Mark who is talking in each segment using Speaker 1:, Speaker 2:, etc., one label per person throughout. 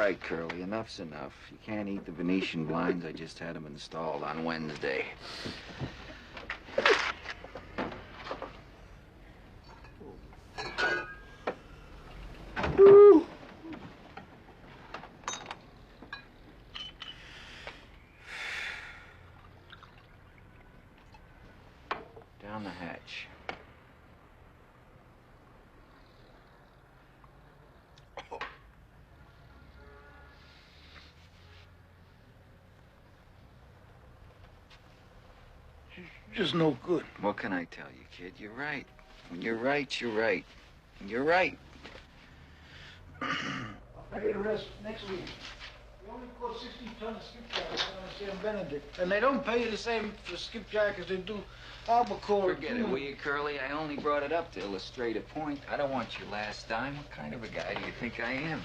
Speaker 1: right, Curly. Enough's enough. You can't eat the Venetian blinds. I just had them installed on Wednesday. Woo. Down the hatch.
Speaker 2: Just no good.
Speaker 1: What can I tell you, kid? You're right. When you're right, you're right. You're right.
Speaker 2: I'll pay the rest next week. You only put 16 tons of skipjack down in San Benedict. And they don't pay you the same for skipjack as they do albacore.
Speaker 1: Forget it, will you, Curly? I only brought it up to illustrate a point. I don't want your last dime. What kind of a guy do you think I am?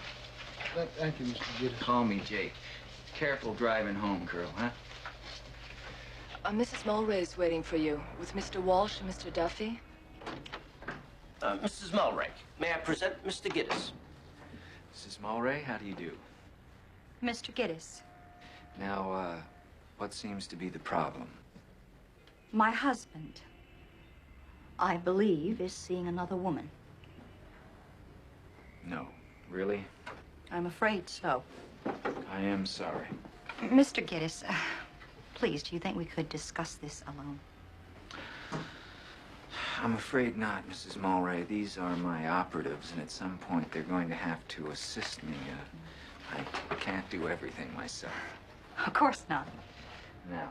Speaker 2: Thank you, Mr. Giddens.
Speaker 1: Call me Jake. Careful driving home, Curl, huh?
Speaker 3: Mrs. Mulray's waiting for you with Mr. Walsh and Mr. Duffy.
Speaker 4: Mrs. Mulray, may I present Mr. Giddens?
Speaker 1: Mrs. Mulray, how do you do?
Speaker 5: Mr. Giddens.
Speaker 1: Now, what seems to be the problem?
Speaker 5: My husband, I believe, is seeing another woman.
Speaker 1: No. Really?
Speaker 5: I'm afraid so.
Speaker 1: I am sorry.
Speaker 5: Mr. Giddens, please, do you think we could discuss this alone?
Speaker 1: I'm afraid not, Mrs. Mulray. These are my operatives, and at some point they're going to have to assist me. I can't do everything myself.
Speaker 5: Of course not.
Speaker 1: Now,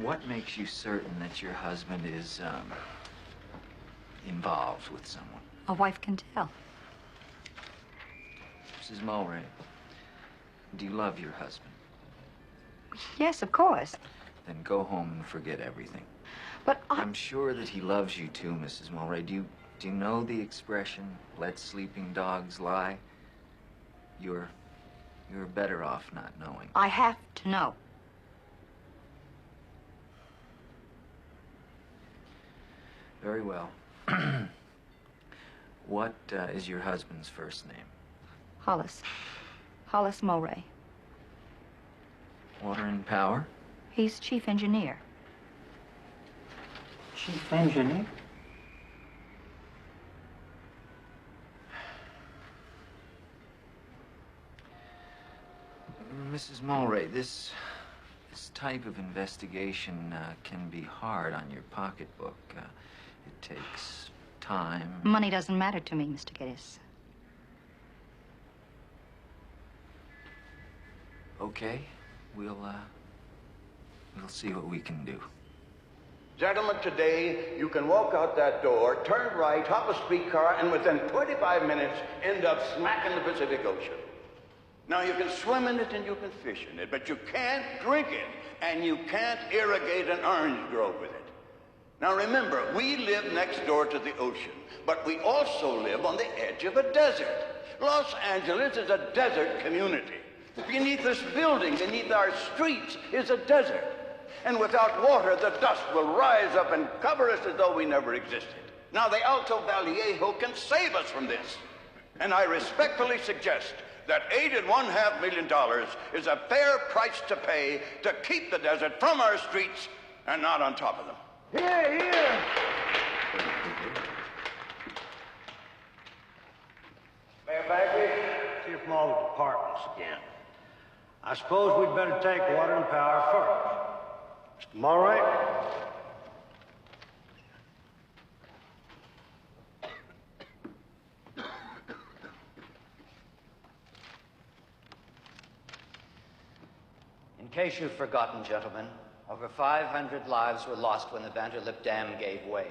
Speaker 1: what makes you certain that your husband is, involved with someone?
Speaker 5: A wife can tell.
Speaker 1: Mrs. Mulray, do you love your husband?
Speaker 5: Yes, of course.
Speaker 1: Then go home and forget everything.
Speaker 5: But
Speaker 1: I'm sure that he loves you too, Mrs. Mulray. Do you know the expression, let sleeping dogs lie? You're better off not knowing.
Speaker 5: I have to know.
Speaker 1: Very well. What is your husband's first name?
Speaker 5: Hollis. Hollis Mulray.
Speaker 1: Water and Power?
Speaker 5: He's chief engineer.
Speaker 4: Chief engineer?
Speaker 1: Mrs. Mulray, this type of investigation can be hard on your pocketbook. It takes time.
Speaker 5: Money doesn't matter to me, Mr. Giddens.
Speaker 1: Okay, we'll see what we can do.
Speaker 6: Gentlemen, today you can walk out that door, turn right, hop a streetcar, and within 25 minutes end up smack in the Pacific Ocean. Now, you can swim in it and you can fish in it, but you can't drink it, and you can't irrigate an orange grove with it. Now, remember, we live next door to the ocean, but we also live on the edge of a desert. Los Angeles is a desert community. Beneath this building, beneath our streets, is a desert. And without water, the dust will rise up and cover us as though we never existed. Now, the Alto Vallejo can save us from this. And I respectfully suggest that $8.5 million is a fair price to pay to keep the desert from our streets and not on top of them.
Speaker 2: Here, here. Mayor Bagley, here from all the departments again. I suppose we'd better take Water and Power first. Mr. Mulray?
Speaker 7: In case you've forgotten, gentlemen, over 500 lives were lost when the Vanderlip Dam gave way.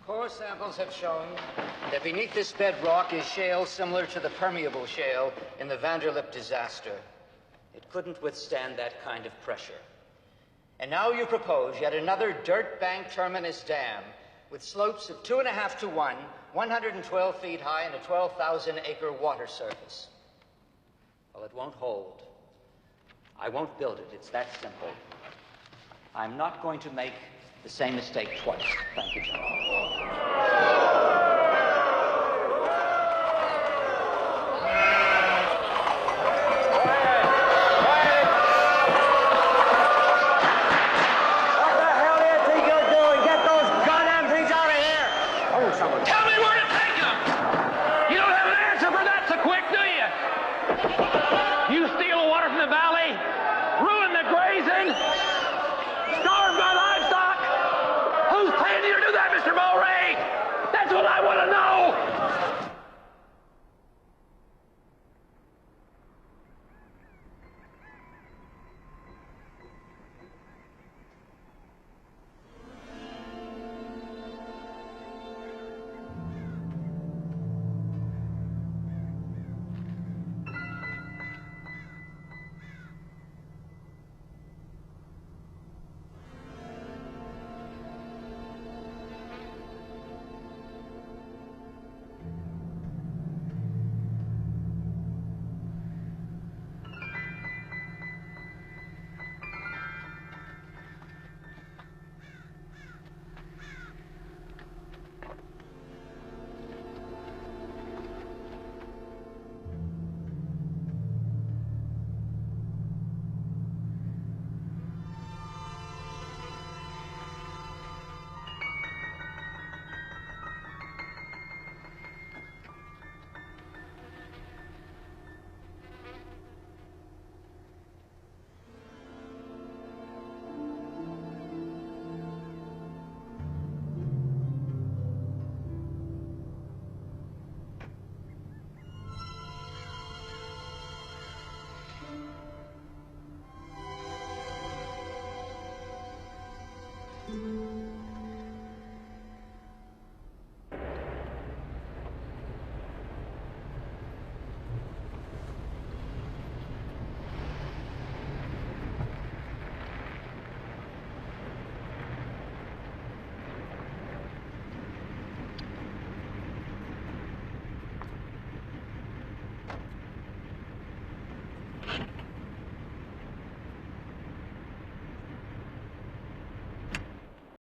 Speaker 7: Core samples have shown that beneath this bedrock is shale similar to the permeable shale in the Vanderlip disaster. It couldn't withstand that kind of pressure. And now you propose yet another dirt bank terminus dam with slopes of 2.5 to 1, 112 feet high, and a 12,000-acre water surface. Well, it won't hold. I won't build it. It's that simple. I'm not going to make The same mistake twice. Thank you, gentlemen.